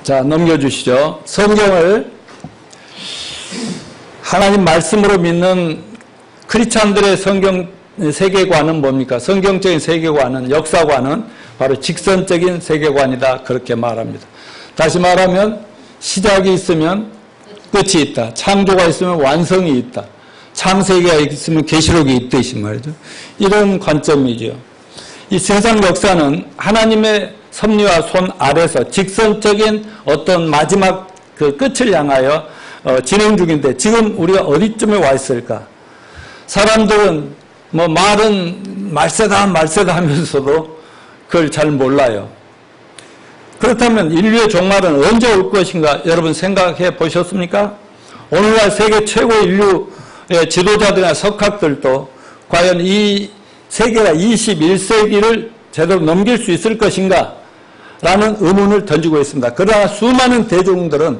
자, 넘겨주시죠. 성경을 하나님 말씀으로 믿는 크리스찬들의 성경 세계관은 뭡니까? 성경적인 세계관은, 역사관은 바로 직선적인 세계관이다. 그렇게 말합니다. 다시 말하면 시작이 있으면 끝이 있다. 창조가 있으면 완성이 있다. 창세기가 있으면 계시록이 있듯이 말이죠. 이런 관점이죠. 이 세상 역사는 하나님의 섭리와 손 아래서 직선적인 어떤 마지막 그 끝을 향하여 진행 중인데 지금 우리가 어디쯤에 와 있을까? 사람들은 뭐 말은 말세다 하면서도 그걸 잘 몰라요. 그렇다면 인류의 종말은 언제 올 것인가 여러분 생각해 보셨습니까? 오늘날 세계 최고 인류의 지도자들이나 석학들도 과연 이 세계가 21세기를 제대로 넘길 수 있을 것인가 라는 의문을 던지고 있습니다. 그러나 수많은 대중들은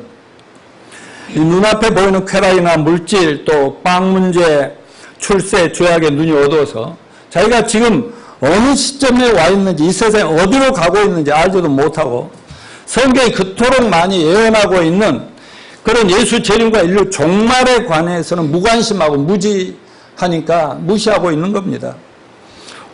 이 눈앞에 보이는 쾌락이나 물질 또 빵 문제, 출세, 죄악에 눈이 어두워서 자기가 지금 어느 시점에 와 있는지 이 세상에 어디로 가고 있는지 알지도 못하고 성경이 그토록 많이 예언하고 있는 그런 예수 재림과 인류 종말에 관해서는 무관심하고 무지하니까 무시하고 있는 겁니다.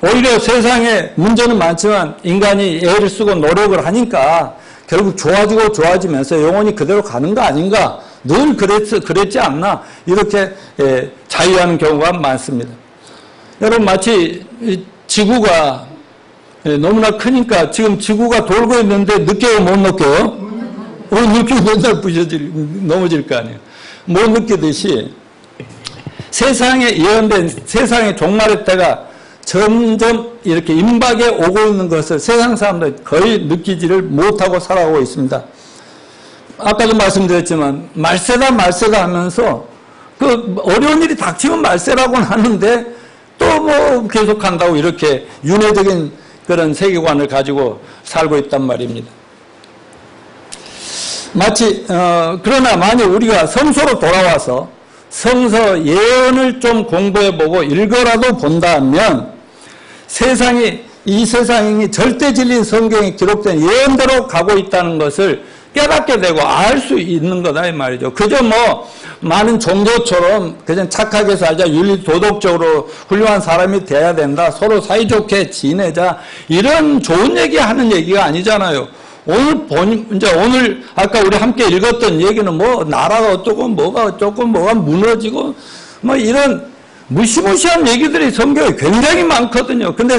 오히려 세상에 문제는 많지만 인간이 애를 쓰고 노력을 하니까 결국 좋아지면서 영원히 그대로 가는 거 아닌가? 늘 그랬지 않나? 이렇게 자유하는 경우가 많습니다. 여러분 마치 지구가 너무나 크니까 지금 지구가 돌고 있는데 느껴요? 못 느껴요? 느끼고 맨날 넘어질 거 아니에요. 못 느끼듯이 세상에 예언된 세상의 종말의 때가 점점 이렇게 임박에 오고 있는 것을 세상 사람들이 거의 느끼지를 못하고 살아가고 있습니다. 아까도 말씀드렸지만 말세다 하면서 그 어려운 일이 닥치면 말세라고는 하는데 또 뭐 계속한다고 이렇게 윤회적인 그런 세계관을 가지고 살고 있단 말입니다. 마치 그러나 만약 우리가 성서로 돌아와서 성서 예언을 좀 공부해보고 읽어라도 본다면 이 세상이 절대 진리인 성경에 기록된 예언대로 가고 있다는 것을 깨닫게 되고 알 수 있는 거다 이 말이죠. 그저 뭐 많은 종교처럼 그냥 착하게 살자, 윤리 도덕적으로 훌륭한 사람이 돼야 된다, 서로 사이좋게 지내자 이런 좋은 얘기 하는 얘기가 아니잖아요. 오늘 아까 우리 함께 읽었던 얘기는 뭐 나라가 어쩌고 뭐가 어쩌고 뭐가 무너지고 뭐 이런 무시무시한 얘기들이 성경에 굉장히 많거든요. 근데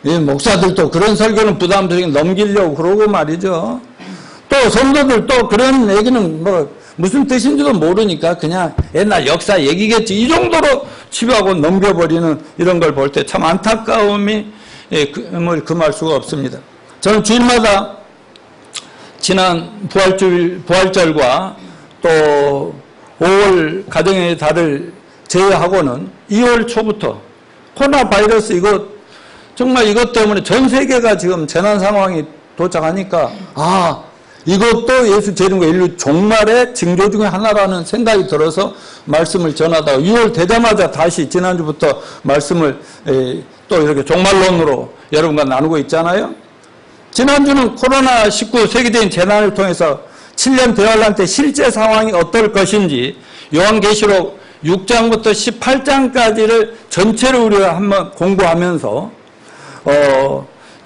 목사들도 그런 설교는 부담스럽게 넘기려고 그러고 말이죠. 또 성도들 또 그런 얘기는 뭐 무슨 뜻인지도 모르니까 그냥 옛날 역사 얘기겠지 이 정도로 치부하고 넘겨버리는 이런 걸 볼 때 참 안타까움이 금할 수가 없습니다. 저는 주일마다 지난 부활절과 또 5월 가정의 달을 제외하고는 2월 초부터 코로나 바이러스 정말 이것 때문에 전 세계가 지금 재난 상황이 도착하니까 이것도 예수 재림과 인류 종말의 징조 중에 하나라는 생각이 들어서 말씀을 전하다가 6월 되자마자 다시 지난주부터 말씀을 또 이렇게 종말론으로 여러분과 나누고 있잖아요. 지난주는 코로나19 세계적인 재난을 통해서 7년 대환란 때 실제 상황이 어떨 것인지 요한계시록 6장부터 18장까지를 전체를 우리가 한번 공부하면서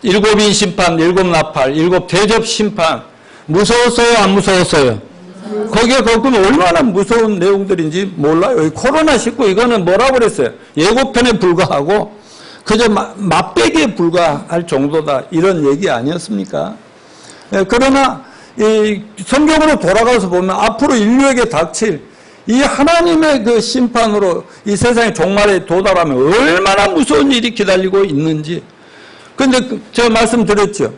일곱인 심판, 일곱 나팔, 일곱 대접 심판 무서웠어요? 안 무서웠어요? 거기에 거꾸로 얼마나 무서운 내용들인지 몰라요. 코로나19 이거는 뭐라고 그랬어요? 예고편에 불과하고 그저 맛배기에 불과할 정도다 이런 얘기 아니었습니까? 그러나 이 성경으로 돌아가서 보면 앞으로 인류에게 닥칠 이 하나님의 그 심판으로 이 세상의 종말에 도달하면 얼마나 무서운 일이 기다리고 있는지. 그런데 제가 말씀드렸죠.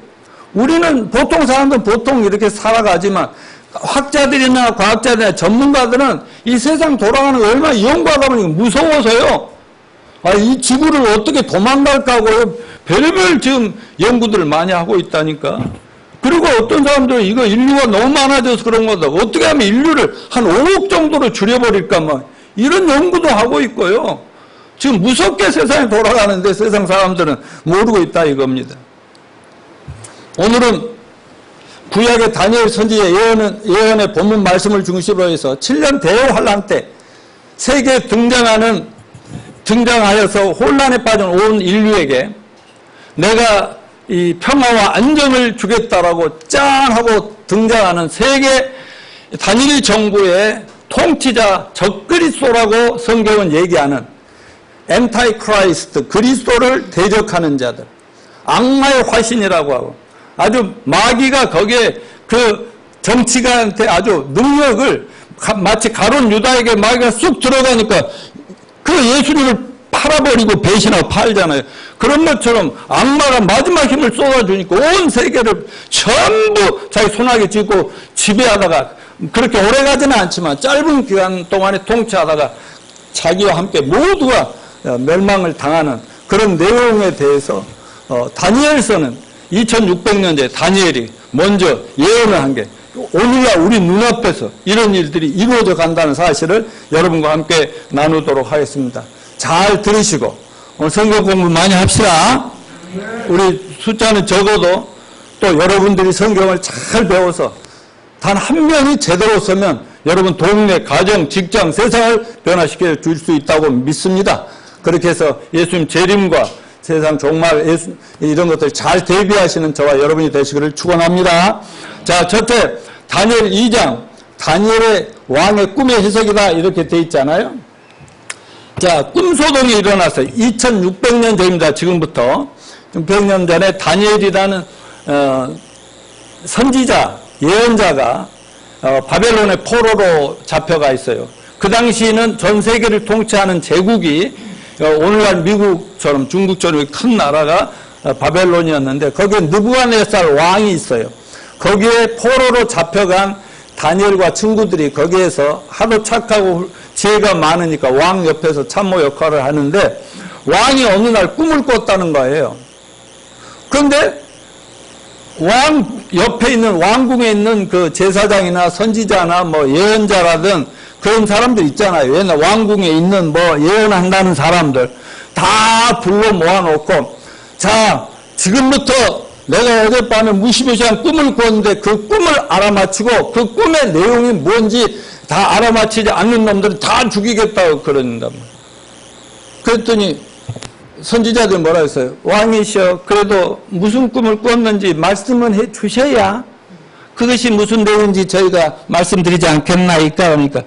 우리는 보통 사람들은 보통 이렇게 살아가지만 학자들이나 과학자들이나 전문가들은 이 세상 돌아가는 거 얼마나 연구하다 보니까 무서워서요. 이 지구를 어떻게 도망갈까 하고 별의별 지금 연구들을 많이 하고 있다니까. 그리고 어떤 사람들은 이거 인류가 너무 많아져서 그런 거다. 어떻게 하면 인류를 한 5억 정도로 줄여버릴까 막 이런 연구도 하고 있고요. 지금 무섭게 세상이 돌아가는데 세상 사람들은 모르고 있다 이겁니다. 오늘은 구약의 다니엘 선지의 예언의 본문 말씀을 중심으로 해서 7년 대환란 때 세계에 등장하여서 혼란에 빠진 온 인류에게 내가 이 평화와 안정을 주겠다라고 짠 하고 등장하는 세계 단일 정부의 통치자 적그리스도라고 성경은 얘기하는 엔타이 크라이스트, 그리스도를 대적하는 자들, 악마의 화신이라고 하고 아주 마귀가 거기에 그 정치가한테 아주 능력을 마치 가룟 유다에게 마귀가 쑥 들어가니까 그 예수님을 팔아버리고 배신하고 팔잖아요. 그런 것처럼 악마가 마지막 힘을 쏟아주니까 온 세계를 전부 자기 손아귀 쥐고 지배하다가 그렇게 오래가지는 않지만 짧은 기간 동안에 통치하다가 자기와 함께 모두가 멸망을 당하는 그런 내용에 대해서 다니엘서는 2600년 전에 다니엘이 먼저 예언을 한 게 오늘날 우리 눈앞에서 이런 일들이 이루어져 간다는 사실을 여러분과 함께 나누도록 하겠습니다. 잘 들으시고 오늘 성경 공부 많이 합시다. 우리 숫자는 적어도 또 여러분들이 성경을 잘 배워서 단 한 명이 제대로 서면 여러분 동네, 가정, 직장, 세상을 변화시켜 줄 수 있다고 믿습니다. 그렇게 해서 예수님 재림과 세상 종말 이런 것들 잘 대비하시는 저와 여러분이 되시기를 축원합니다. 자, 첫째 다니엘 2장 다니엘의 왕의 꿈의 해석이다 이렇게 돼 있잖아요. 자, 꿈소동이 일어났어요. 2600년 전입니다. 지금부터 100년 전에 다니엘이라는 선지자, 예언자가 바벨론의 포로로 잡혀가 있어요. 그 당시에는 전 세계를 통치하는 제국이 오늘날 미국처럼 중국처럼 큰 나라가 바벨론이었는데 거기에 느부갓네살 왕이 있어요. 거기에 포로로 잡혀간 다니엘과 친구들이 거기에서 하도 착하고 지혜가 많으니까 왕 옆에서 참모 역할을 하는데 왕이 어느 날 꿈을 꿨다는 거예요. 그런데 왕 옆에 있는 왕궁에 있는 그 제사장이나 선지자나 뭐 예언자라든 그런 사람들 있잖아요. 옛날 왕궁에 있는 뭐 예언한다는 사람들 다 불러 모아놓고 자, 지금부터 내가 어젯밤에 무시무시한 꿈을 꿨는데 그 꿈을 알아맞히고 그 꿈의 내용이 뭔지 다 알아맞히지 않는 놈들은 다 죽이겠다고 그런단 말이에요. 그랬더니 선지자들 뭐라 했어요? 왕이시여 그래도 무슨 꿈을 꿨는지 말씀은 해 주셔야 그것이 무슨 내용인지 저희가 말씀드리지 않겠나이까 그러니까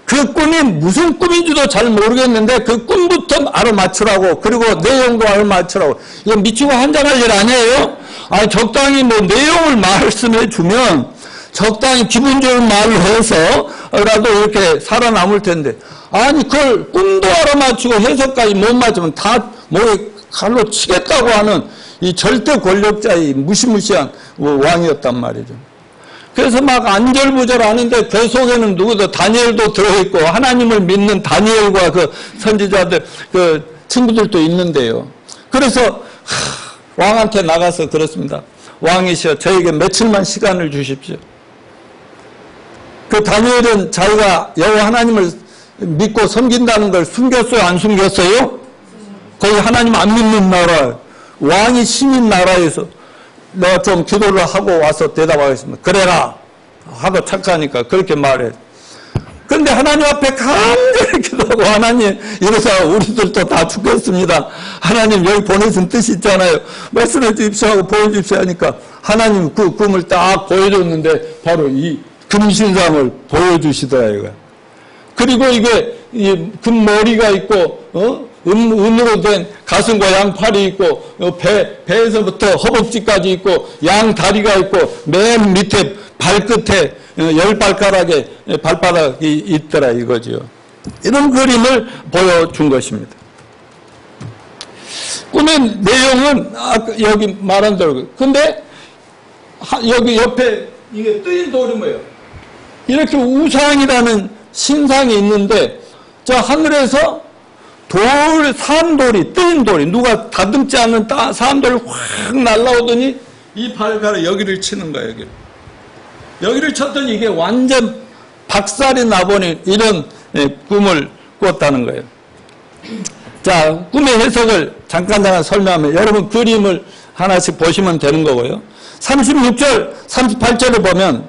그 꿈이 무슨 꿈인지도 잘 모르겠는데 그 꿈부터 알아맞추라고 그리고 내용도 알아맞추라고 이거 미치고 한잔할 일 아니에요? 아니 적당히 뭐 내용을 말씀해 주면 적당히 기분 좋은 말로 해서라도 이렇게 살아남을 텐데 아니 그걸 꿈도 알아맞추고 해석까지 못 맞으면 다 목에 칼로 치겠다고 하는 이 절대 권력자의 무시무시한 왕이었단 말이죠. 그래서 막 안절부절하는데 그 속에는 누구도 다니엘도 들어있고 하나님을 믿는 다니엘과 그 선지자들 그 친구들도 있는데요. 그래서 왕한테 나가서 그렇습니다. 왕이시여 저에게 며칠만 시간을 주십시오. 그 다니엘은 자기가 여호와 하나님을 믿고 섬긴다는 걸 숨겼어요? 안 숨겼어요? 거기 하나님 안 믿는 나라 왕이 시민 나라에서 내가 좀 기도를 하고 와서 대답하겠습니다. 그래라. 하도 착하니까 그렇게 말해. 그런데 하나님 앞에 간절히 기도하고 하나님 이러서 우리들도 다 죽겠습니다. 하나님 여기 보내신 뜻이 있잖아요. 말씀해 주십시오 하고 보여주십시오 하니까 하나님 그 꿈을 딱 보여줬는데 바로 이 금신상을 보여주시더라 이거. 그리고 이게 이 금머리가 있고 은으로 된 가슴과 양팔이 있고 배에서부터 허벅지까지 있고 양 다리가 있고 맨 밑에 발끝에 10발가락에 발바닥이 있더라 이거죠. 이런 그림을 보여준 것입니다. 꿈의 내용은 여기 말한 대로 근데 여기 옆에 이게 뜨인 돌이 뭐예요? 이렇게 우상이라는 신상이 있는데 저 하늘에서 산돌이, 뜨인 돌이, 누가 다듬지 않는 산돌이 확 날라오더니 이 발가락 여기를 치는 거예요, 여기. 여기를 쳤더니 이게 완전 박살이 나버린 이런 꿈을 꿨다는 거예요. 자, 꿈의 해석을 잠깐 설명하면 여러분 그림을 하나씩 보시면 되는 거고요. 36절, 38절을 보면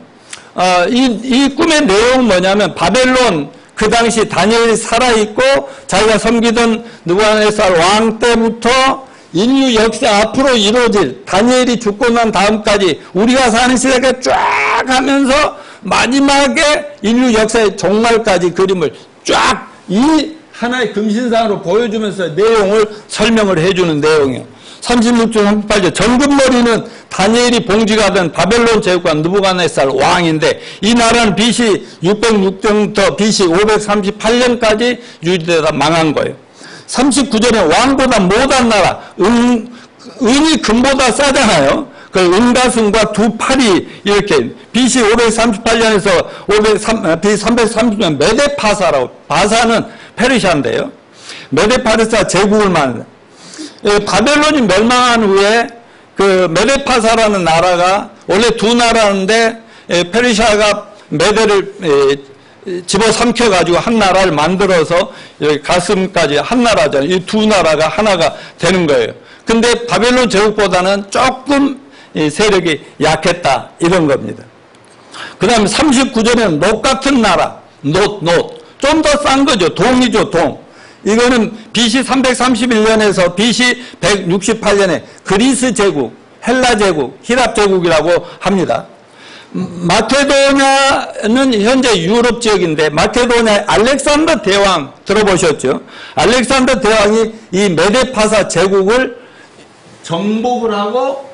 이 꿈의 내용은 뭐냐면 바벨론 그 당시 다니엘이 살아있고 자기가 섬기던 느부갓네살 왕 때부터 인류 역사 앞으로 이루어질 다니엘이 죽고 난 다음까지 우리가 사는 시대가 쫙 하면서 마지막에 인류 역사의 종말까지 그림을 쫙 이 하나의 금신상으로 보여주면서 내용을 설명을 해주는 내용이에요. 36절 38절 정금머리는 다니엘이 봉지가된 바벨론 제국관 느부갓네살 왕인데 이 나라는 BC 606년부터 BC 538년까지 유지되다 망한 거예요. 39절에 왕보다 못한 나라 은이 금보다 싸잖아요. 그 은가승과 두 팔이 이렇게 BC 538년에서 BC 330년 메데파사라고 바사는 페르시아인데요. 메데파르사 제국을 말합니다. 바벨론이 멸망한 후에 그 메데파사라는 나라가 원래 두 나라인데 페르시아가 메데를 집어삼켜 가지고 한 나라를 만들어서 여기 가슴까지 한 나라잖아요. 이 두 나라가 하나가 되는 거예요. 근데 바벨론 제국보다는 조금 세력이 약했다 이런 겁니다. 그 다음에 39절에는 놋 같은 나라, 놋 좀 더 싼 거죠. 동이죠, 동. 이거는 BC 331년에서 BC 168년에 그리스 제국, 헬라 제국, 히랍 제국이라고 합니다. 마케도냐는 현재 유럽 지역인데 마케도냐 알렉산더 대왕 들어보셨죠? 알렉산더 대왕이 이 메데파사 제국을 정복을 하고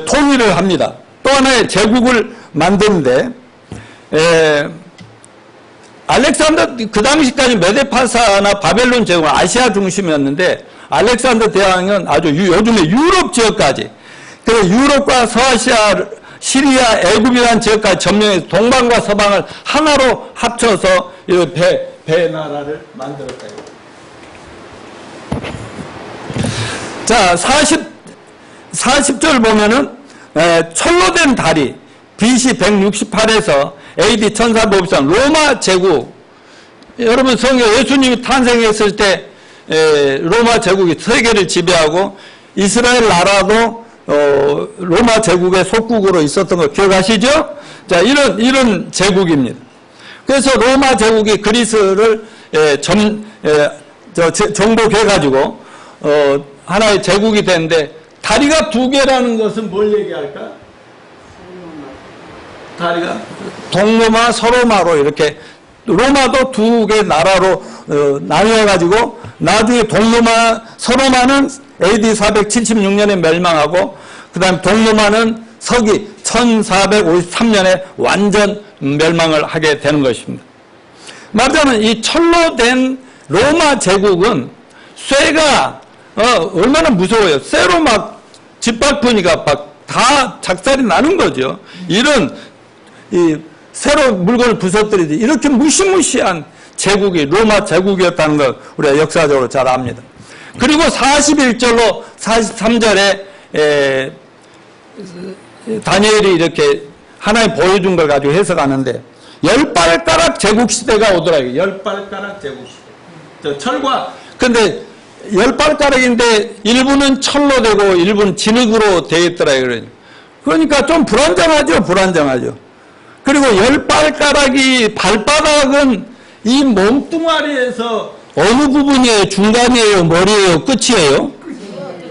통일을 합니다. 또 하나의 제국을 만드는데 알렉산더 그 당시까지 메데파사나 바벨론 제국은 아시아 중심이었는데 알렉산더 대왕은 아주 요즘에 유럽 지역까지 그 유럽과 서아시아 시리아, 애굽이라는 지역까지 점령해서 동방과 서방을 하나로 합쳐서 이 배 나라를 만들었다. 자, 40절 보면은 철로 된 다리 BC 168에서 AD 1453 로마 제국. 여러분 성경 예수님이 탄생했을 때 로마 제국이 세계를 지배하고 이스라엘 나라도 로마 제국의 속국으로 있었던 거 기억하시죠? 자, 이런 제국입니다. 그래서 로마 제국이 그리스를 정복해가지고 하나의 제국이 됐는데 다리가 두 개라는 것은 뭘 얘기할까? 다리가 동로마, 서로마로 이렇게 로마도 두 개 나라로 나뉘어가지고 나중에 동로마, 서로마는 AD 476년에 멸망하고 그 다음 동로마는 서기 1453년에 완전 멸망을 하게 되는 것입니다. 말하자면 이 철로 된 로마 제국은 쇠가 얼마나 무서워요. 쇠로 막 짓밟으니까 막 다 작살이 나는 거죠. 이런 이 새로 물건을 부서뜨리듯이 이렇게 무시무시한 제국이 로마 제국이었다는 걸 우리가 역사적으로 잘 압니다. 그리고 41절로 43절에 다니엘이 이렇게 하나님 보여준 걸 가지고 해석하는데 10발가락 제국시대가 오더라. 10발가락 제국시대. 철과 근데 10발가락인데 일부는 철로 되고 일부는 진흙으로 되어 있더라. 그러니까 좀 불안정하죠. 그리고 10발가락이 발바닥은 이 몸뚱아리에서 어느 부분이에요? 중간이에요? 머리예요? 끝이에요?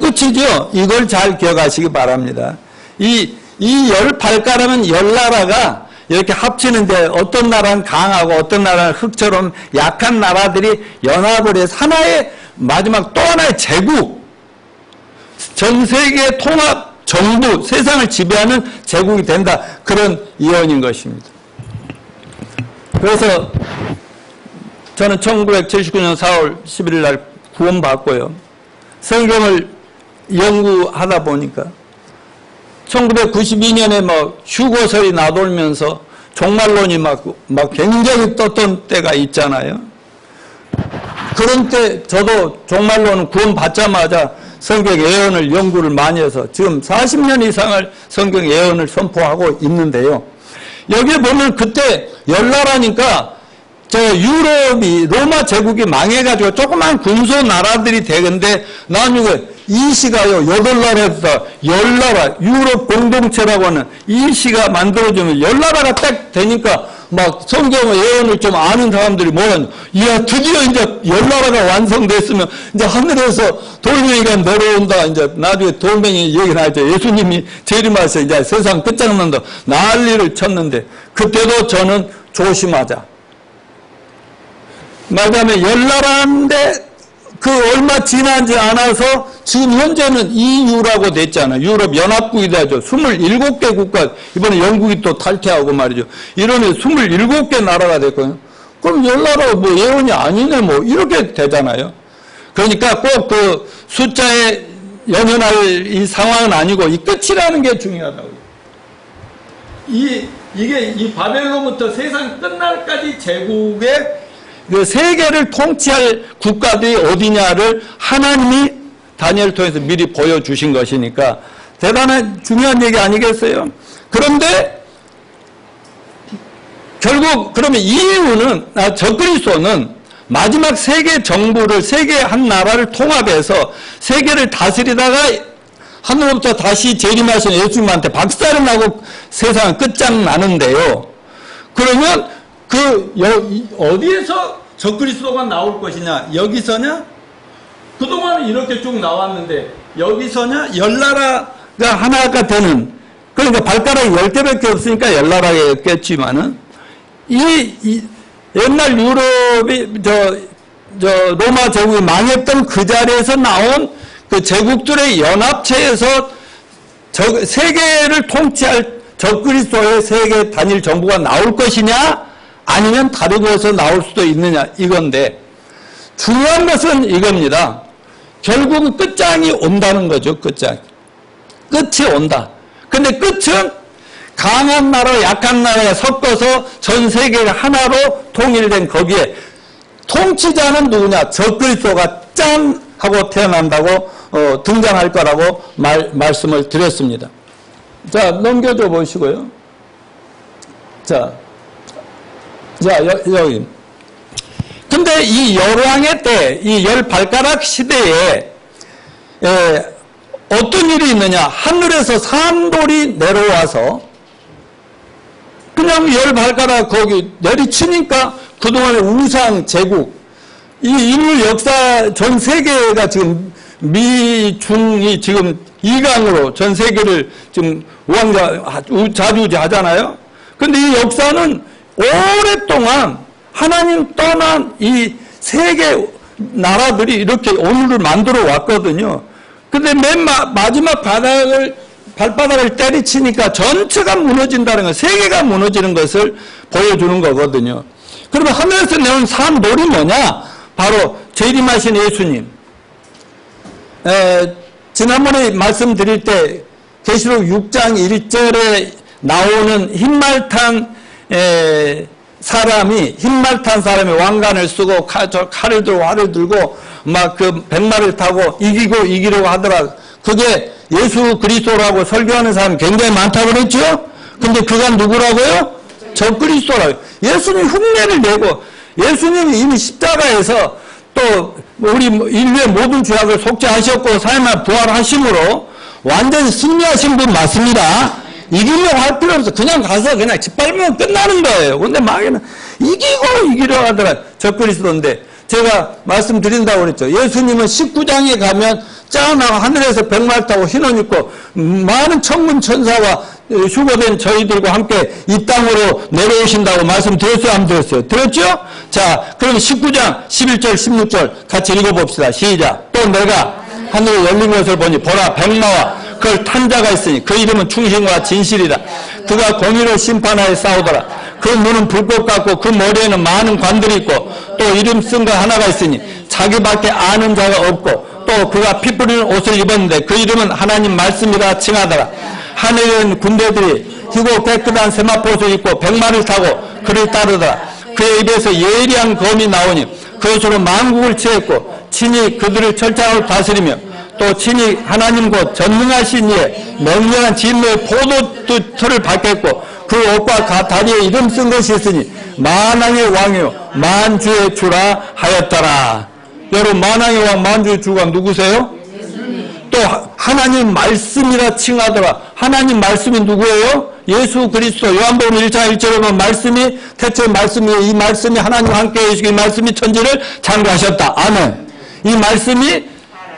끝이죠? 이걸 잘 기억하시기 바랍니다. 이 10발가락은 10나라가 이렇게 합치는데 어떤 나라는 강하고 어떤 나라는 흙처럼 약한 나라들이 연합을 해서 하나의 마지막 또 하나의 제국, 전 세계 통합 정부, 세상을 지배하는 제국이 된다. 그런 예언인 것입니다. 그래서 저는 1979년 4월 11일 날 구원받고요. 성경을 연구하다 보니까 1992년에 뭐 휴거설이 나돌면서 종말론이 막 굉장히 떴던 때가 있잖아요. 그런 때 저도 종말론은 구원받자마자 성경 예언을 연구를 많이 해서 지금 40년 이상을 성경 예언을 선포하고 있는데요. 여기에 보면 그때 열나라니까 저 유럽이 로마 제국이 망해가지고 조그만 군소 나라들이 되는데 나중에 이 시가요, 8나라에서 10나라, 유럽 공동체라고 하는 이 시가 만들어지면 10나라가 딱 되니까 막 성경의 예언을 좀 아는 사람들이 뭐라냐. 이야, 드디어 이제 10나라가 완성됐으면 이제 하늘에서 돌멩이가 내려온다. 이제 나중에 돌멩이 얘기 나왔죠. 예수님이 재림하셔서 이제 세상 끝장난다. 난리를 쳤는데, 그때도 저는 조심하자. 말하자면 10나라인데 그 얼마 지나지 않아서 지금 현재는 EU라고 됐잖아요. 유럽 연합국이 되죠. 27개 국가, 이번에 영국이 또 탈퇴하고 말이죠. 이러면 27개 나라가 됐거든요. 그럼 10나라 뭐 예언이 아니네 뭐 이렇게 되잖아요. 그러니까 꼭 그 숫자에 연연할 이 상황은 아니고 이 끝이라는 게 중요하다고요. 이게 이 바벨론부터 세상 끝날까지 제국의 그 세계를 통치할 국가들이 어디냐를 하나님이 다니엘을 통해서 미리 보여주신 것이니까 대단한 중요한 얘기 아니겠어요? 그런데 결국 그러면 이유는 적그리스도는 마지막 세계 정부를 세계 한 나라를 통합해서 세계를 다스리다가 하늘로부터 다시 재림하신 예수님한테 박살을 나고 세상은 끝장나는데요. 그러면 어디에서 적그리스도가 나올 것이냐? 여기서냐? 그동안은 이렇게 쭉 나왔는데 여기서냐? 10나라가 하나가 되는, 그러니까 발가락이 10개밖에 없으니까 10나라겠지만은 이 옛날 유럽이 로마 제국이 망했던 그 자리에서 나온 그 제국들의 연합체에서 세계를 통치할 적그리스도의 세계 단일 정부가 나올 것이냐? 아니면 다른 곳에서 나올 수도 있느냐 이건데, 중요한 것은 이겁니다. 결국은 끝장이 온다는 거죠. 끝이 온다. 근데 끝은 강한 나라, 약한 나라가 섞어서 전 세계가 하나로 통일된 거기에 통치자는 누구냐? 적그리스도가 짠! 하고 태어난다고 등장할 거라고 말씀을 드렸습니다. 자, 넘겨줘 보시고요. 자, 여기. 근데 이 열왕의 때, 이 10발가락 시대에, 어떤 일이 있느냐. 하늘에서 산돌이 내려와서, 그냥 10발가락 거기 내리치니까 그동안의 우상 제국, 이 인류 역사 전 세계가 지금 미중이 지금 이강으로 전 세계를 지금 좌지우지하잖아요. 근데 이 역사는 오랫동안 하나님 떠난 이 세계 나라들이 이렇게 오늘을 만들어 왔거든요. 근데 맨 마지막 발바닥을 때리치니까 전체가 무너진다는 것, 세계가 무너지는 것을 보여주는 거거든요. 그러면 하늘에서 내온 산돌이 뭐냐? 바로 재림하신 예수님. 지난번에 말씀드릴 때 계시록 6장 1절에 나오는 흰말탄 사람이 왕관을 쓰고 칼을 들고 활을 들고 막 그 백마를 타고 이기려고 하더라. 그게 예수 그리스도라고 설교하는 사람이 굉장히 많다고 그랬죠? 근데 그가 누구라고요? 적그리스도라고요. 예수님 흉내를 내고, 예수님이 이미 십자가에서 또 우리 인류의 모든 죄악을 속죄하셨고 사회만 부활하심으로 완전히 승리하신 분 맞습니다. 이기려고 할 필요 없어. 그냥 가서 그냥 짓밟으면 끝나는 거예요. 근데 막에는 이기려고 하더라. 적그리스도인데 제가 말씀드린다고 그랬죠. 예수님은 19장에 가면 짠하고 하늘에서 백말 타고 흰옷 입고 많은 천군 천사와 휴거된 저희들과 함께 이 땅으로 내려오신다고 말씀드렸어요? 안 드렸어요? 들었죠? 자, 그럼 19장 11절 16절 같이 읽어봅시다. 시작. 또 내가 하늘을 열린 것을 보니 보라 백마와 그걸 탄 자가 있으니 그 이름은 충신과 진실이다. 그가 공의로 심판하여 싸우더라. 그 눈은 불꽃 같고 그 머리에는 많은 관들이 있고 또 이름 쓴 거 하나가 있으니 자기밖에 아는 자가 없고 또 그가 피 뿌리는 옷을 입었는데 그 이름은 하나님 말씀이라 칭하더라. 하늘에 있는 군대들이 희고 깨끗한 세마포옷을 입고 백마를 타고 그를 따르더라. 그의 입에서 예리한 검이 나오니 그것으로 만국을 치했고 친히 그들을 철장으로 다스리며 또 친히 하나님 곧 전능하신 이의 명령한 진노의 포도틀을 받겠고 그 옷과 다리에 이름 쓴 것이 있으니 만왕의 왕이요 만주의 주라 하였더라. 여러분, 만왕의 왕 만주의 주가 누구세요? 또 하나님 말씀이라 칭하더라. 하나님 말씀이 누구예요? 예수 그리스도. 요한복음 1장 1절에 보면 말씀이 태초에 말씀이에요. 이 말씀이 하나님과 함께 계시고 이 말씀이 천지를 창조하셨다. 아멘. 이 말씀이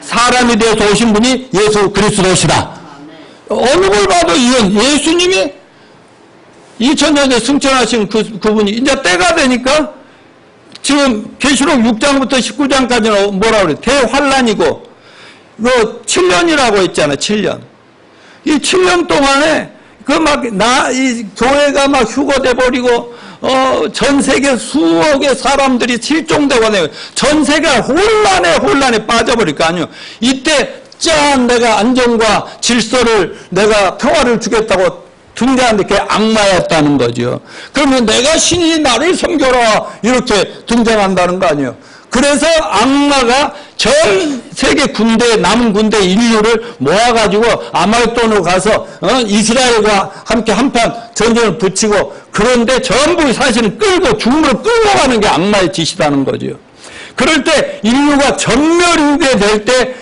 사람이 되어서 오신 분이 예수 그리스도시다. 어느 걸 봐도 이건 예수님이 2000년에 승천하신 그분이 이제 때가 되니까 지금 계시록 6장부터 19장까지는 뭐라 그래? 대환란이고 7년이라고 했잖아. 7년. 이 7년 동안에 이 교회가 막 휴거돼 버리고 전 세계 수억의 사람들이 실종되고 전 세계가 혼란에 빠져버릴 거 아니에요. 이때 짠 내가 안정과 질서를 내가 평화를 주겠다고 등장하는데 그게 악마였다는 거죠. 그러면 내가 신이 나를 섬겨라 이렇게 등장한다는 거 아니에요. 그래서 악마가 전 세계 군대 남은 군대 인류를 모아가지고 아말돈으로 가서 이스라엘과 함께 한판 전쟁을 붙이고 그런데 전부 사실은 죽음으로 끌고 가는 게 악마의 짓이라는 거죠. 그럴 때 인류가 전멸하게 될 때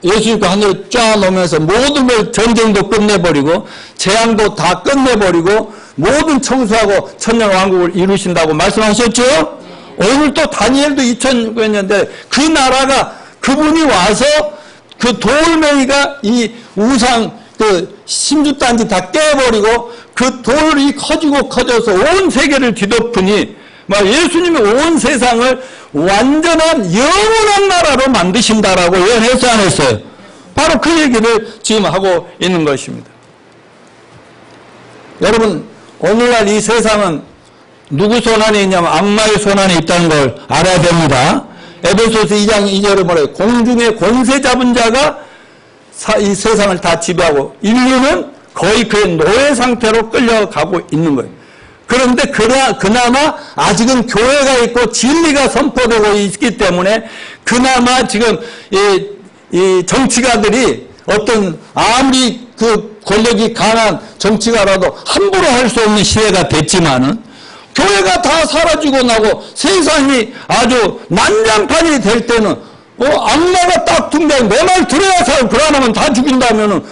예수님과 하늘을 쫙 놓으면서 모든 걸 전쟁도 끝내버리고 재앙도 다 끝내버리고 모든 청소하고 천년왕국을 이루신다고 말씀하셨죠? 오늘 또 다니엘도 2009년인데 그 나라가 그분이 와서 그 돌멩이가 이 우상 심주단지 다 깨버리고 그 돌이 커져서 온 세계를 뒤덮으니 예수님이 온 세상을 완전한 영원한 나라로 만드신다라고 예언했어 안 했어요? 바로 그 얘기를 지금 하고 있는 것입니다. 여러분 오늘날 이 세상은 누구 손 안에 있냐면 악마의 손 안에 있다는 걸 알아야 됩니다. 에베소서 2장 2절에 뭐래요? 공중의 권세 잡은 자가 이 세상을 다 지배하고 인류는 거의 그의 노예 상태로 끌려가고 있는 거예요. 그런데 그나마 아직은 교회가 있고 진리가 선포되고 있기 때문에 그나마 지금 이 정치가들이 아무리 그 권력이 강한 정치가라도 함부로 할 수 없는 시대가 됐지만은 교회가 다 사라지고 나고 세상이 아주 난장판이 될 때는 악마가 딱 등장 내 말 들어야 사람 불안하면 다 죽인다면은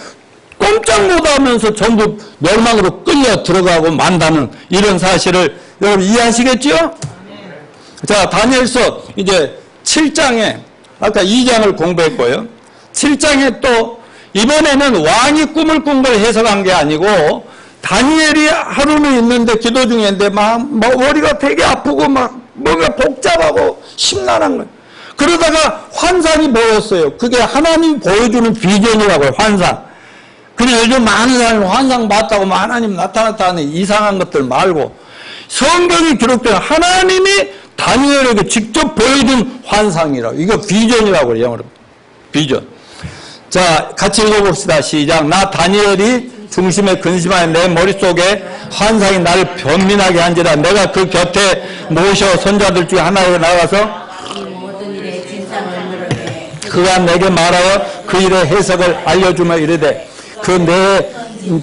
꼼짝 못하면서 전부 멸망으로 끌려 들어가고 만다는 이런 사실을 여러분 이해하시겠죠? 자, 다니엘서 이제 7장에 아까 2장을 공부했고요. 7장에 또 이번에는 왕이 꿈을 꾼 걸 해석한 게 아니고 다니엘이 하루는 있는데 기도 중인데 머리가 되게 아프고 뭔가 복잡하고 심란한 거예요. 그러다가 환상이 보였어요. 그게 하나님 보여주는 비전이라고 해요. 환상. 그냥 요즘 많은 사람이 환상 봤다고 하나님 나타났다 하는 이상한 것들 말고 성경이 기록된 하나님이 다니엘에게 직접 보여준 환상이라고. 이거 비전이라고 해요. 영어로. 비전. 자, 같이 읽어봅시다. 시작. 나 다니엘이 중심에 근심하여 내 머릿속에 환상이 나를 변민하게 한지라. 내가 그 곁에 모셔 손자들 중에 하나에 나가서 그가 내게 말하여 그 일의 해석을 알려주며 이르되 그 내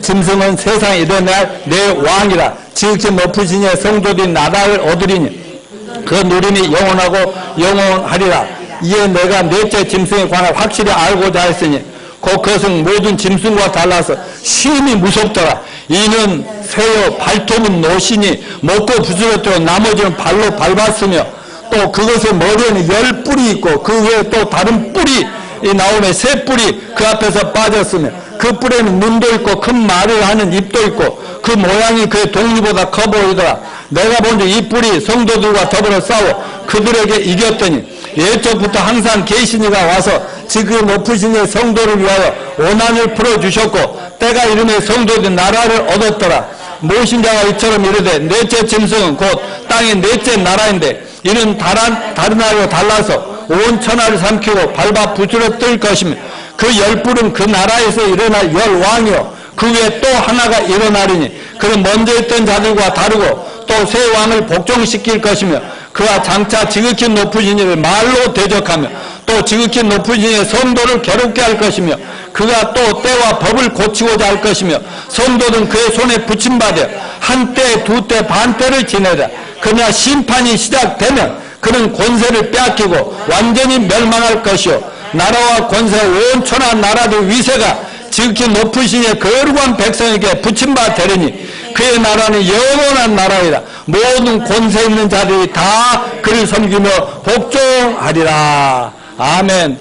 짐승은 세상에 일어날 내 왕이라. 지극히 높으신 이의 성도들이 나라를 얻으리니 그 누림이 영원하고 영원하리라. 이에 내가 넷째 짐승에 관해 확실히 알고자 했으니 그것은 모든 짐승과 달라서 심히 무섭더라. 이는 새여 발톱은 노시니 먹고 부스러뜨려 나머지는 발로 밟았으며 또 그것의 머리에는 10뿔이 있고 그 위에 또 다른 뿔이 나오네. 새 뿔이 그 앞에서 빠졌으며 그 뿔에는 눈도 있고 큰 말을 하는 입도 있고 그 모양이 그의 동리보다 커 보이더라. 내가 본즉 이 뿔이 성도들과 더불어 싸워 그들에게 이겼더니 예적부터 항상 계시니가 와서 지금 높으신 이의 성도를 위하여 원한을 풀어주셨고 때가 이르매 성도들 나라를 얻었더라. 모신 자가 이처럼 이르되 넷째 짐승은 곧 땅의 넷째 나라인데 이는 다른 나라로 달라서 온 천하를 삼키고 밟아 부스러 뜰 것이며 그 10뿔은 그 나라에서 일어날 10왕이요 그 위에 또 하나가 일어나리니 그는 먼저 있던 자들과 다르고 또 새 왕을 복종시킬 것이며 그와 장차 지극히 높으신 이를 말로 대적하며 또 지극히 높으신 이의 성도를 괴롭게 할 것이며 그가 또 때와 법을 고치고자 할 것이며 성도는 그의 손에 붙임받아 한 때, 두 때, 반 때를 지내라. 그러나 심판이 시작되면 그는 권세를 빼앗기고 완전히 멸망할 것이요 나라와 권세와 온천한 나라들 위세가 지극히 높으시니 거룩한 백성에게 붙임바 되리니 그의 나라는 영원한 나라이다. 모든 권세 있는 자들이 다 그를 섬기며 복종하리라. 아멘.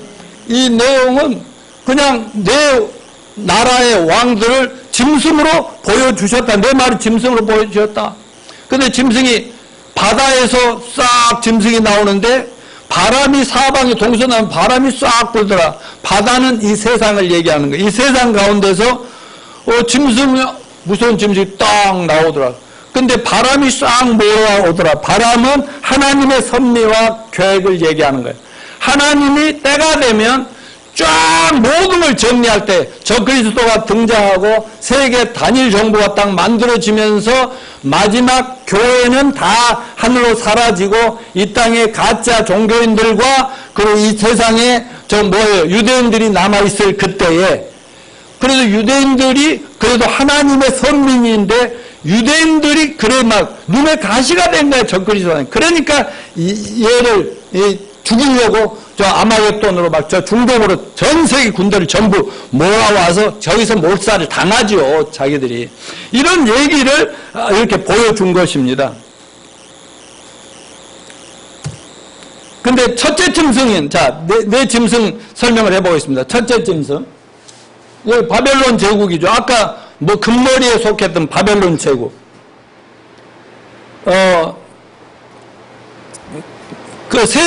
이 내용은 그냥 내 나라의 왕들을 짐승으로 보여주셨다. 내 말이 짐승으로 보여주셨다. 근데 짐승이 바다에서 싹 짐승이 나오는데 바람이 사방에 동서나면 바람이 싹 불더라. 바다는 이 세상을 얘기하는 거예요. 이 세상 가운데서 짐승이 무서운 짐승이 딱 나오더라. 근데 바람이 싹 몰아오더라. 바람은 하나님의 섭리와 계획을 얘기하는 거예요. 하나님이 때가 되면 쫙 모든 걸 정리할 때 적그리스도가 등장하고 세계 단일 정부가 딱 만들어지면서 마지막 교회는 다 하늘로 사라지고 이 땅에 가짜 종교인들과 그리고 이 세상에 유대인들이 남아있을 그때에, 그래도 유대인들이 그래도 하나님의 선민인데 유대인들이 그래 막 눈에 가시가 된 거야, 적그리스도는. 그러니까 얘를 죽이려고 저 아마겟돈으로 막 저 중동으로 전 세계 군대를 전부 몰아와서 저기서 몰살을 당하죠, 자기들이. 이런 얘기를 이렇게 보여준 것입니다. 근데 첫째 짐승인, 자, 네 짐승 설명을 해보겠습니다. 첫째 짐승. 여기 바벨론 제국이죠. 아까 뭐 금머리에 속했던 바벨론 제국. 그 세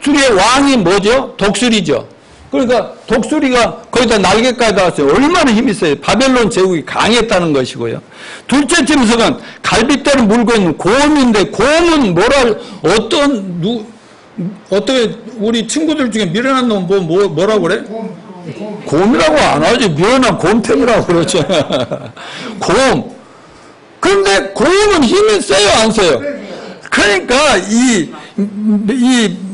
줄의 왕이 뭐죠? 독수리죠. 그러니까 독수리가 거기다 날개까지 닿았어요. 얼마나 힘이 세요. 바벨론 제국이 강했다는 것이고요. 둘째 짐승은 갈빗대를 물고 있는 곰인데, 곰은 어떻게 우리 친구들 중에 미련한 놈 뭐라고 그래? 곰이라고 안 하지. 미련한 곰탱이라고 그러죠. 곰. 그런데 곰은 힘이 세요, 안 세요? 그러니까 이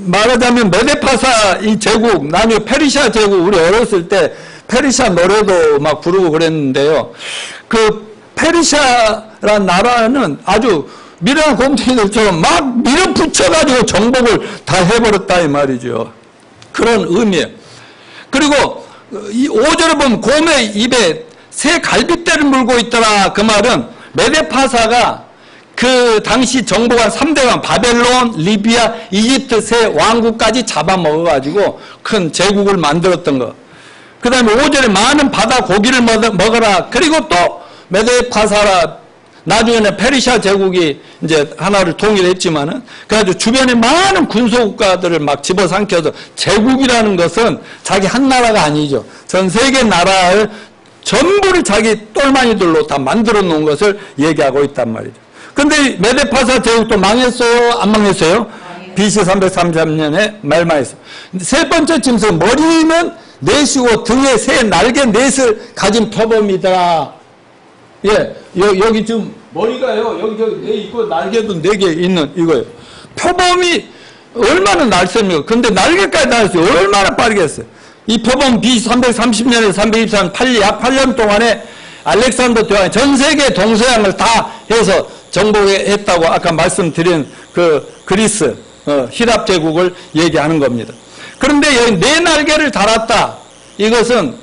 말하자면 메데파사 이 제국, 나중에 페르시아 제국, 우리 어렸을 때 페르시아 노래도 막 부르고 그랬는데요. 그 페르시아라는 나라는 아주 미련한 곰탱이들처럼 막 밀어붙여가지고 정복을 다 해버렸다 이 말이죠. 그런 의미예요. 그리고 이 5절에 보면 곰의 입에 새 갈빗대를 물고 있더라. 그 말은 메데파사가 그 당시 정복한 3대왕 바벨론, 리비아, 이집트 세 왕국까지 잡아먹어가지고 큰 제국을 만들었던 거. 그 다음에 5절에 많은 바다 고기를 먹어라. 그리고 또 메데파사라, 나중에는 페르시아 제국이 이제 하나를 통일했지만은, 그래가지고 주변에 많은 군소국가들을 막 집어삼켜서, 제국이라는 것은 자기 한 나라가 아니죠. 전 세계 나라를 전부를 자기 똘마니들로 다 만들어 놓은 것을 얘기하고 있단 말이죠. 근데 메데파사 제국도 망했어요? 안 망했어요? BC 333년에 멸망했어요. 세 번째 짐승, 머리는 넷이고 등에 새 날개 넷을 가진 표범이다. 예, 여기 지금 머리가요, 여기 네 있고 날개도 4개 있는 이거예요. 표범이 얼마나 날쌘니까? 근데 날개까지 날았어요. 얼마나 빠르겠어요. 이 표범 BC 330년에서 323년, 약 8년 동안에 알렉산더 대왕이 전 세계 동서양을 다 해서 정복했다고 아까 말씀드린 그 그리스, 히랍 제국을 얘기하는 겁니다. 그런데 여기 네 날개를 달았다. 이것은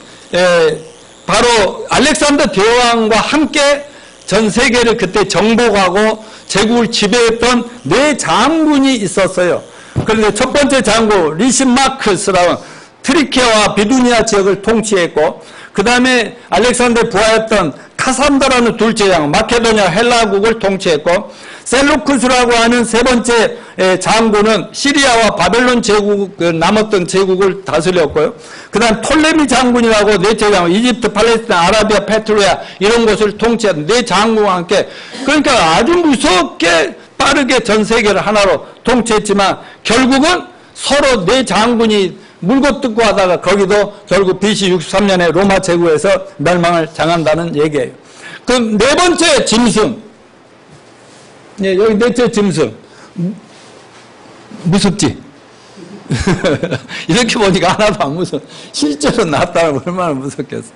바로 알렉산더 대왕과 함께 전 세계를 그때 정복하고 제국을 지배했던 네 장군이 있었어요. 그런데 첫 번째 장군 리시마크스라는 트리케와 비두니아 지역을 통치했고, 그 다음에 알렉산더의 부하였던 카산더라는 둘째 장, 마케도니아 헬라국을 통치했고, 셀루쿠스라고 하는 세 번째 장군은 시리아와 바벨론 제국, 남았던 제국을 다스렸고요. 그 다음 톨레미 장군이라고 넷째 장군, 이집트, 팔레스타인, 아라비아, 페트로야 이런 곳을 통치한 네 장군과 함께, 그러니까 아주 무섭게 빠르게 전 세계를 하나로 통치했지만 결국은 서로 네 장군이 물고 뜯고 하다가 거기도 결국 BC 63년에 로마 제국에서 멸망을 당한다는 얘기예요. 그럼 네 번째 짐승. 네, 여기 넷째 짐승. 무섭지? 이렇게 보니까 하나도 안 무서워. 실제로 나타나면 얼마나 무섭겠어.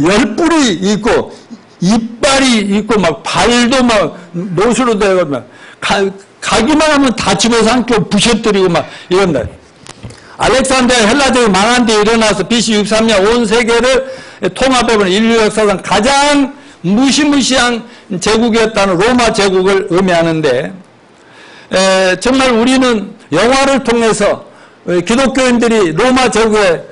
열뿔이 있고, 이빨이 있고, 막 발도 막 노수로 되고, 막 가기만 하면 다 집어삼켜 부셔뜨리고 막 이런다. 알렉산드리아 헬라족이 망한 뒤에 일어나서 BC 63년 온 세계를 통합해본 인류 역사상 가장 무시무시한 제국이었다는 로마 제국을 의미하는데, 정말 우리는 영화를 통해서 기독교인들이 로마 제국의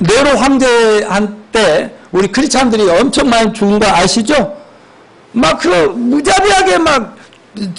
네로 황제한테 우리 크리스찬들이 엄청 많이 죽은 거 아시죠? 막 무자비하게 막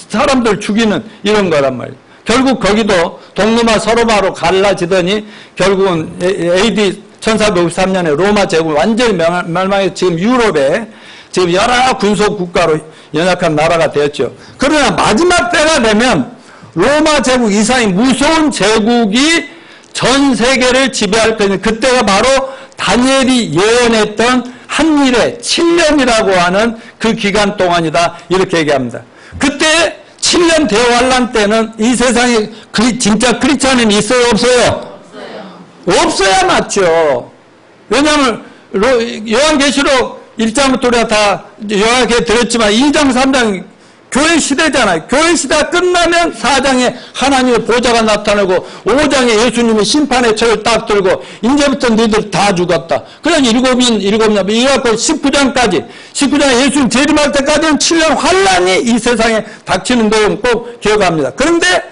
사람들 죽이는 이런 거란 말이에요. 결국 거기도 동로마 서로마로 갈라지더니 결국은 AD 1453년에 로마 제국이 완전히 멸망해서 지금 유럽에 지금 여러 군속 국가로 연약한 나라가 되었죠. 그러나 마지막 때가 되면 로마 제국 이상의 무서운 제국이 전 세계를 지배할 때는 그때가 바로 다니엘이 예언했던 한일의 7년이라고 하는 그 기간 동안이다. 이렇게 얘기합니다. 그때 7년 대환란 때는 이 세상에 진짜 크리스찬은 있어요? 없어요? 없어야 맞죠. 왜냐하면 요한계시록 1장부터 우리가 다 요약해 드렸지만 2장 3장 교회 시대잖아요. 교회 시대가 끝나면 4장에 하나님의 보좌가 나타나고 5장에 예수님이 심판의 철을 딱 들고 이제부터 너희들 다 죽었다. 그냥 일곱인 이래갖고 19장까지 19장에 예수님 재림할 때까지는 7년 환란이 이 세상에 닥치는 내용 꼭 기억합니다. 그런데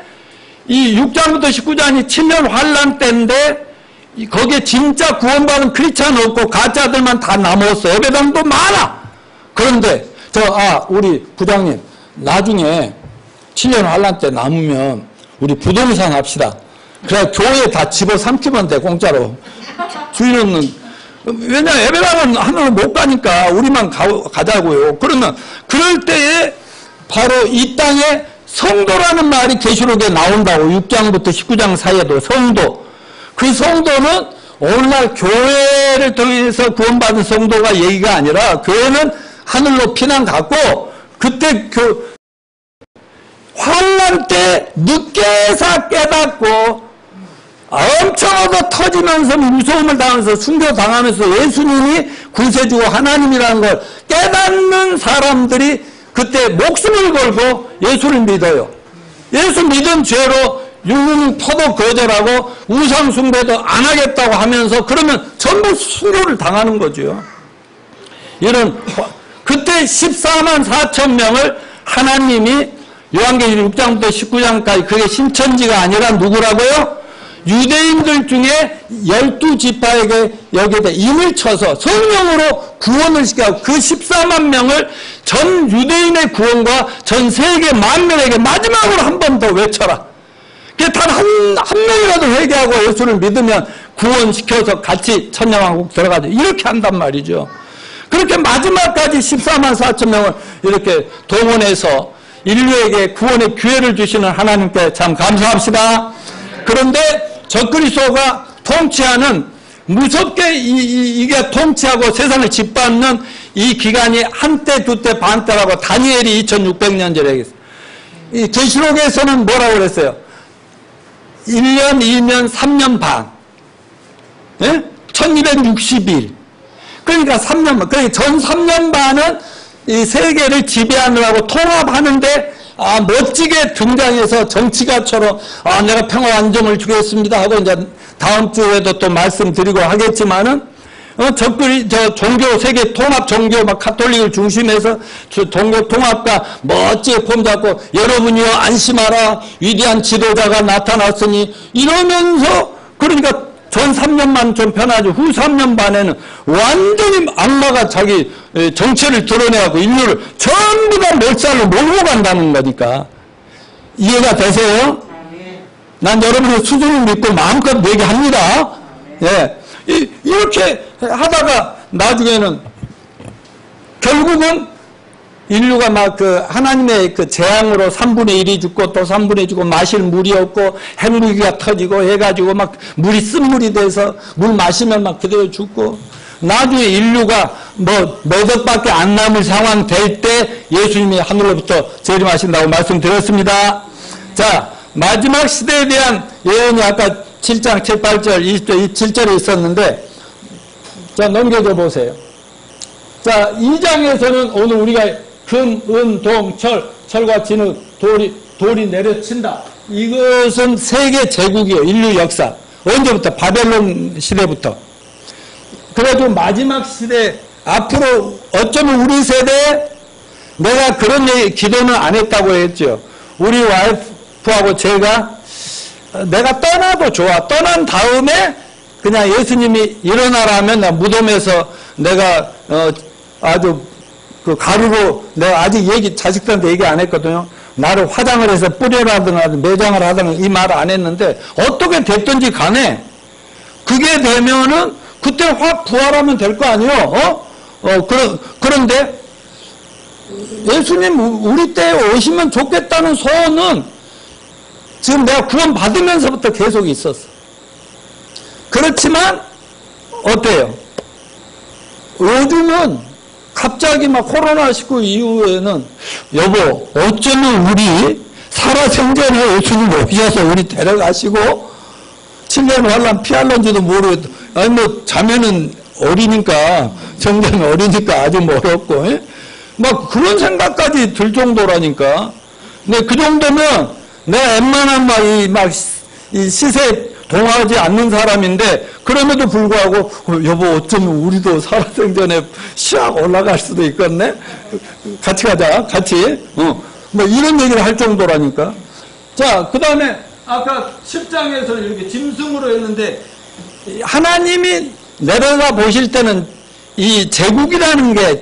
이 6장부터 19장이 7년 환란 때인데 거기에 진짜 구원받은 크리스찬 없고 가짜들만 다 남았어. 예배당도 많아. 그런데 우리 부장님 나중에 7년 환란 때 남으면 우리 부동산 합시다. 그래 교회에 다 집어삼키면 돼 공짜로. 주인은 왜냐 예배당은 하늘로 못 가니까 우리만 가자고요. 그러면 그럴 때에 바로 이 땅에 성도라는 말이 계시록에 나온다고. 6장부터 19장 사이에도 성도. 그 성도는 오늘날 교회를 통해서 구원받은 성도가 얘기가 아니라 교회는 하늘로 피난 갔고 그때 환난 때 늦게서 깨닫고 엄청 얻어 터지면서 무서움을 당하면서 순교당하면서 예수님이 구세주고 하나님이라는 걸 깨닫는 사람들이 그때 목숨을 걸고 예수를 믿어요. 예수 믿은 죄로 육륜 포도 거절하고 우상 숭배도 안 하겠다고 하면서 그러면 전부 순교를 당하는 거죠. 이런 그때 14만 4천 명을 하나님이 요한계시록 6장부터 19장까지 그게 신천지가 아니라 누구라고요? 유대인들 중에 12지파에게 여기에다 임을 쳐서 성령으로 구원을 시켜서 그 14만 명을 전 유대인의 구원과 전 세계 만민에게 마지막으로 한 번 더 외쳐라. 단 한 명이라도 회개하고 예수를 믿으면 구원시켜서 같이 천년왕국 들어가죠. 이렇게 한단 말이죠. 그렇게 마지막까지 14만 4천 명을 이렇게 동원해서 인류에게 구원의 기회를 주시는 하나님께 참 감사합시다. 그런데 적그리스도가 통치하는 무섭게 이게 통치하고 세상을 짓밟는 이 기간이 한때 두때 반때라고 다니엘이 2600년 전에 얘기했어요. 이 계시록에서는 뭐라고 그랬어요? 1년, 2년, 3년 반. 예? 1260일. 그러니까 3년 반. 그러니까 전 3년 반은 이 세계를 지배하느라고 통합하는데 멋지게 등장해서 정치가처럼 내가 평화 안정을 주겠습니다 하고 이제 다음 주에도 또 말씀드리고 하겠지만은 종교 세계 통합 종교 막 카톨릭을 중심해서 종교 통합과 멋지게 폼 잡고 여러분이여 안심하라 위대한 지도자가 나타났으니 이러면서 그러니까 전 3년만 좀 편하죠. 후 3년 반에는 완전히 악마가 자기 정체를 드러내고 인류를 전부 다 몰살로 몰고 간다는 거니까. 이해가 되세요? 난 여러분의 수준을 믿고 마음껏 얘기합니다. 예. 이렇게 하다가 나중에는 결국은 인류가 막 하나님의 재앙으로 3분의 1이 죽고 또 3분의 1이 죽고 마실 물이 없고 핵무기가 터지고 해가지고 막 물이 쓴물이 돼서 물 마시면 막 그대로 죽고 나중에 인류가 몇 억밖에 안 남을 상황 될 때 예수님이 하늘로부터 재림하신다고 말씀드렸습니다. 자, 마지막 시대에 대한 예언이 아까 7장 7, 8절, 20절, 27절에 있었는데 자, 넘겨줘 보세요. 자, 2장에서는 오늘 우리가 금, 은, 동, 철과 진흙, 돌이 돌이 내려친다. 이것은 세계 제국이에요. 인류 역사. 언제부터? 바벨론 시대부터. 그래가지고 마지막 시대, 앞으로 어쩌면 우리 세대에 내가 그런 기도는 안 했다고 했죠. 우리 와이프하고 제가 내가 떠나도 좋아. 떠난 다음에 그냥 예수님이 일어나라면 나 무덤에서 내가 아주 그 가르고 내가 아직 자식들한테 얘기 안 했거든요. 나를 화장을 해서 뿌려라든가 매장을 하든가 이 말 안 했는데 어떻게 됐든지 간에 그게 되면은 그때 확 부활하면 될 거 아니에요. 그런데 예수님 우리 때에 오시면 좋겠다는 소원은 지금 내가 구원 받으면서부터 계속 있었어. 그렇지만 어때요? 요즘은 갑자기 막 코로나19 이후에는 여보 어쩌면 우리 살아생전에 예수님 오셔서 우리 데려가시고 7년 환란 피할런지도 모르겠다. 아니 뭐 자매는 어리니까 정자는 어리니까 아주 멀었고 막 그런 생각까지 들 정도라니까. 근데 그 정도면 내가 웬만한 이 시세 동하지 않는 사람인데 그럼에도 불구하고 여보 어쩌면 우리도 살아생전에 시약 올라갈 수도 있겠네. 같이 가자. 같이. 뭐 이런 얘기를 할 정도라니까. 자, 그 다음에 아까 10장에서 이렇게 짐승으로 했는데 하나님이 내려가 보실 때는 이 제국이라는 게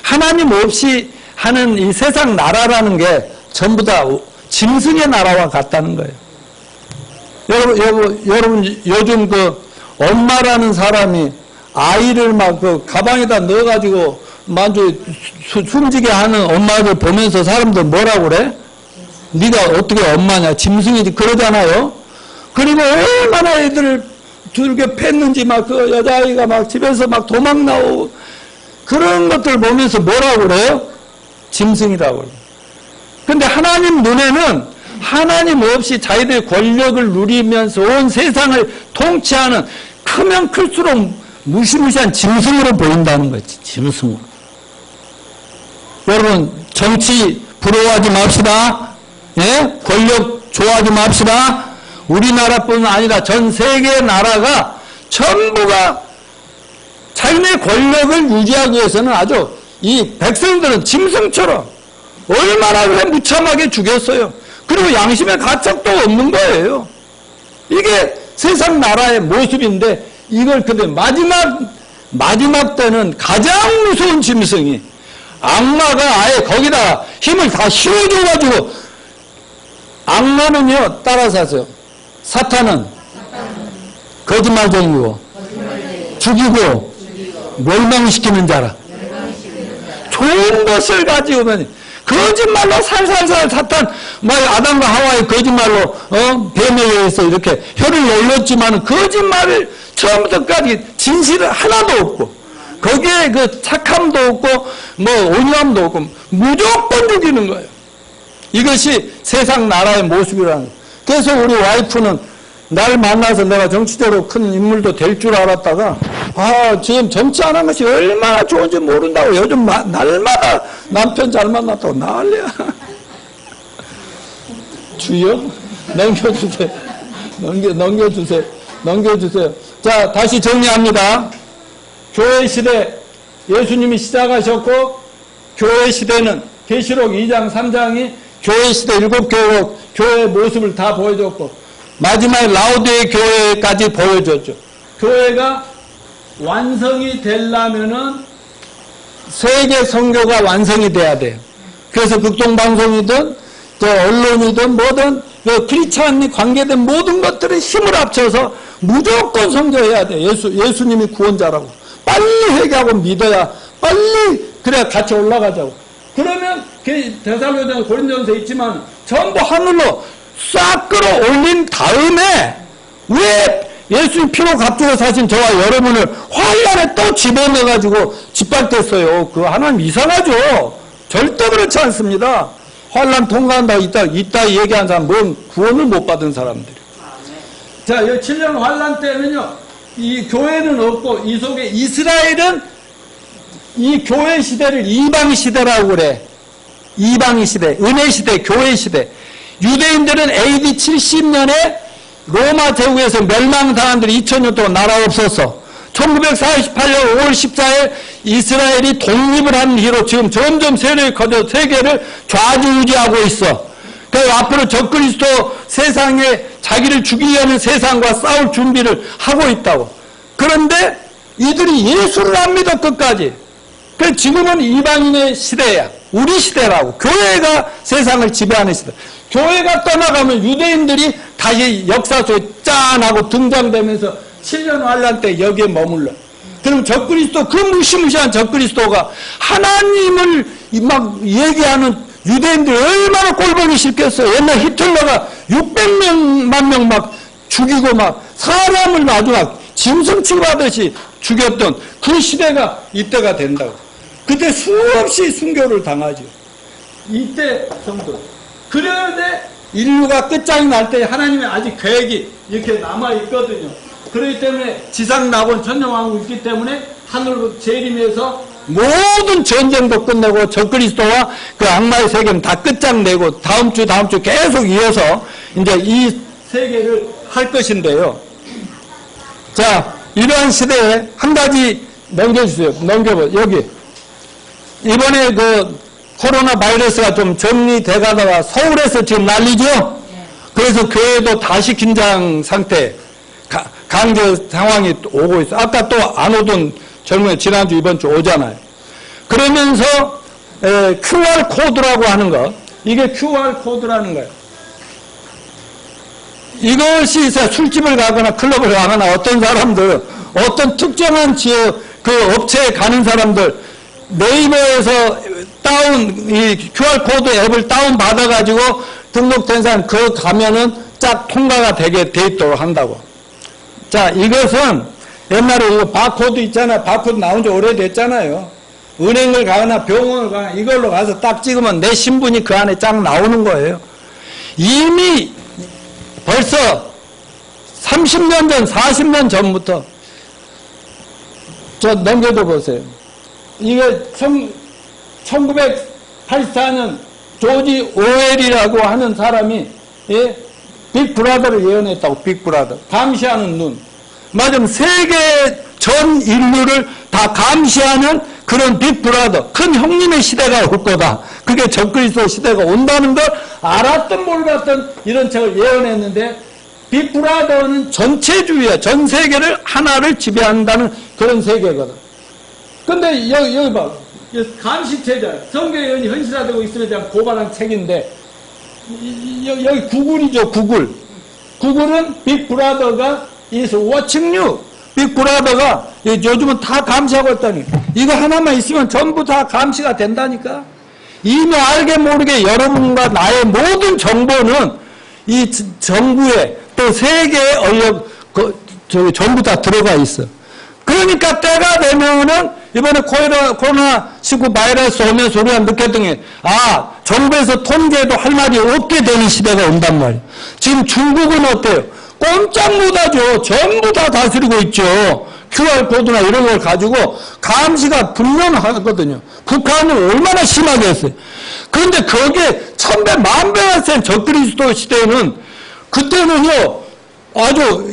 하나님 없이 하는 이 세상 나라라는 게 전부 다 짐승의 나라와 같다는 거예요. 여러분 요즘 그 엄마라는 사람이 아이를 막 그 가방에다 넣어가지고 만주 숨지게 하는 엄마들 보면서 사람들 뭐라고 그래? 네가 어떻게 엄마냐? 짐승이지 그러잖아요. 그리고 얼마나 애들을 두들겨 팼는지 막 그 여자아이가 막 집에서 막 도망 나오고 그런 것들 보면서 뭐라고 그래요? 짐승이라고 그래요. 근데 하나님 눈에는 하나님 없이 자기들의 권력을 누리면서 온 세상을 통치하는 크면 클수록 무시무시한 짐승으로 보인다는 거지. 짐승으로. 여러분 정치 부러워하지 맙시다. 예? 권력 좋아하지 맙시다. 우리나라뿐 아니라 전 세계 나라가 전부가 자기네 권력을 유지하기 위해서는 아주 이 백성들은 짐승처럼 얼마나 그래 무참하게 죽였어요. 그리고 양심의 가책도 없는 거예요. 이게 세상 나라의 모습인데 이걸 근데 마지막 때는 가장 무서운 짐승이 악마가 아예 거기다 힘을 다 씌워줘가지고 악마는요 따라서 하세요. 사탄은 거짓말쟁이고 죽이고 멸망시키는 자라. 좋은 것을 가지고는 거짓말로 살살살 사탄 아담과 하와의 거짓말로 뱀에 의해서 이렇게 혀를 놀렸지만 거짓말을 처음부터까지 진실은 하나도 없고 거기에 그 착함도 없고 온유함도 없고 무조건 죽이는 거예요. 이것이 세상 나라의 모습이라는 거예요. 그래서 우리 와이프는 날 만나서 내가 정치적으로 큰 인물도 될 줄 알았다가 지금 정치 안 한 것이 얼마나 좋은지 모른다고 요즘 날마다 남편 잘 만났다고 난리야. 주여 넘겨주세요. 넘겨주세요. 자, 다시 정리합니다. 교회 시대 예수님이 시작하셨고 교회 시대는 계시록 2장 3장이 교회 시대 7교회 교회의 모습을 다 보여줬고 마지막에 라오디게 교회까지 보여줬죠. 교회가 완성이 되려면은 세계 선교가 완성이 돼야 돼요. 그래서 극동방송이든 언론이든 뭐든 크리스찬이 관계된 모든 것들의 힘을 합쳐서 무조건 선교해야 돼요. 예수님이 구원자라고. 빨리 회개하고 믿어야 빨리 그래야 같이 올라가자고. 그러면 데살로니가 고린도전서에 있지만 전부 하늘로 싹 끌어올린 다음에 왜 예수님 피로 값주고 사신 저와 여러분을 환란에 또 집어넣어가지고 짓밟겠어요. 그 하나님 이상하죠. 절대 그렇지 않습니다. 환란 통과한다고 이따 얘기한 사람 뭔 구원을 못 받은 사람들이. 자, 이 7년 환란 때는요. 이 교회는 없고 이 속에 이스라엘은 이 교회 시대를 이방 시대라고 그래. 이방의 시대, 은혜 시대, 교회 시대. 유대인들은 AD 70년에 로마 제국에서 멸망당한 뒤 2000년 동안 나라가 없었어. 1948년 5월 14일 이스라엘이 독립을 한 뒤로 지금 점점 세력이 커져 세계를 좌지우지하고 있어. 그래서 앞으로 적그리스도 세상에 자기를 죽이려는 세상과 싸울 준비를 하고 있다고. 그런데 이들이 예수를 안 믿어 끝까지. 그래서 지금은 이방인의 시대야. 우리 시대라고. 교회가 세상을 지배하는 시대. 교회가 떠나가면 유대인들이 다시 역사 속에 짠하고 등장되면서 7년 환란 때 여기에 머물러. 그럼 적그리스도, 그 무시무시한 적그리스도가 하나님을 막 얘기하는 유대인들이 얼마나 꼴보기 싫겠어. 옛날 히틀러가 600만 명 막 죽이고 막 사람을 아주 막 짐승 취급하듯이 죽였던 그 시대가 이때가 된다고. 그때 수없이 순교를 당하죠. 이때 정도. 그런데 인류가 끝장이 날 때 하나님의 아직 계획이 이렇게 남아있거든요. 그렇기 때문에 지상 낙원 전쟁하고 있기 때문에 하늘로 재림해서 모든 전쟁도 끝내고 적그리스도와 그 악마의 세계는 다 끝장내고 다음 주 계속 이어서 이제 이 세계를 할 것인데요. 자, 이러한 시대에 한 가지 넘겨주세요. 여기. 이번에 그 코로나 바이러스가 좀 정리돼 가다가 서울에서 지금 난리죠? 그래서 교회도 다시 긴장 상태, 강제 상황이 오고 있어. 아까 또 안 오던 젊은 지난주 이번 주 오잖아요. 그러면서 QR 코드라고 하는 거, 이게 QR 코드라는 거예요. 이것이 있어요. 술집을 가거나 클럽을 가거나 어떤 사람들, 어떤 특정한 지역 그 업체에 가는 사람들 네이버에서 이 QR코드 앱을 다운받아가지고 등록된 사람 그 가면은 쫙 통과가 되게 돼 있도록 한다고. 자, 이것은 옛날에 이거 바코드 있잖아요. 바코드 나온 지 오래됐잖아요. 은행을 가거나 병원을 가거나 이걸로 가서 딱 찍으면 내 신분이 그 안에 쫙 나오는 거예요. 이미 벌써 30년 전, 40년 전부터 저 넘겨도 보세요. 이게 1984년 조지 오웰이라고 하는 사람이 빅브라더를 예언했다고. 빅브라더. 감시하는 눈. 맞으면 세계 전 인류를 다 감시하는 그런 빅브라더. 큰 형님의 시대가 올 거다. 그게 적그리스도 시대가 온다는 걸 알았던 몰랐던 이런 책을 예언했는데 빅브라더는 전체주의야. 전 세계를 하나를 지배한다는 그런 세계거든. 근데 여기 봐. 감시체제, 성경이 현실화되고 있음에 대한 고발한 책인데 여기 구글이죠. 구글은 빅브라더가 is watching you. 빅브라더가 요즘은 다 감시하고 있다니. 이거 하나만 있으면 전부 다 감시가 된다니까. 이미 알게 모르게 여러분과 나의 모든 정보는 이 정부에 또 세계에 전부 다 들어가 있어. 그러니까 때가 되면은 이번에 코로나19 바이러스 오면서 우리가 느꼈던 게 정부에서 통제도 할 말이 없게 되는 시대가 온단 말이에요. 지금 중국은 어때요? 꼼짝 못하죠. 전부 다 다스리고 있죠. QR코드나 이런 걸 가지고 감시가 불명하거든요. 북한은 얼마나 심하게 했어요. 그런데 거기에 천배 만배가 센 적그리스도 시대는 그때는요. 아주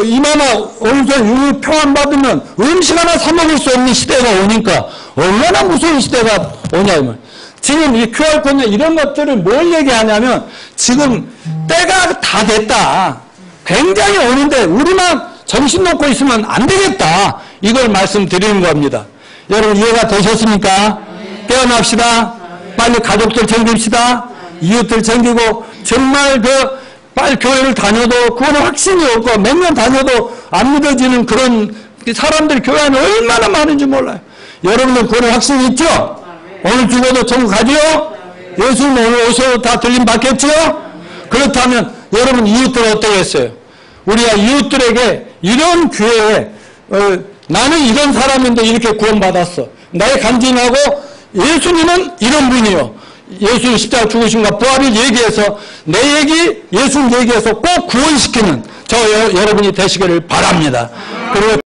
이마나 어디서 유물 평안 받으면 음식 하나 사 먹을 수 없는 시대가 오니까 얼마나 무서운 시대가 오냐면 지금 이 QR코드나 이런 것들을 뭘 얘기하냐면 지금 때가 다 됐다. 굉장히 오는데 우리만 정신 놓고 있으면 안 되겠다. 이걸 말씀드리는 겁니다. 여러분 이해가 되셨습니까? 깨어납시다. 빨리 가족들 챙깁시다. 이웃들 챙기고 정말 빨리 교회를 다녀도 그거는 확신이 없고 몇 년 다녀도 안 믿어지는 그런 사람들 교회 안에 얼마나 많은지 몰라요. 여러분들 그거는 확신이 있죠? 오늘 죽어도 천국 가지요? 예수님 오늘 오셔도 다 들림 받겠죠? 그렇다면 여러분 이웃들 어떠겠어요? 우리가 이웃들에게 이런 교회에 나는 이런 사람인데 이렇게 구원받았어. 나의 간증하고 예수님은 이런 분이요. 예수님 십자가 죽으신과 부활을 얘기해서 내 얘기, 예수님 얘기해서 꼭 구원시키는 저 여러분이 되시기를 바랍니다. 그리고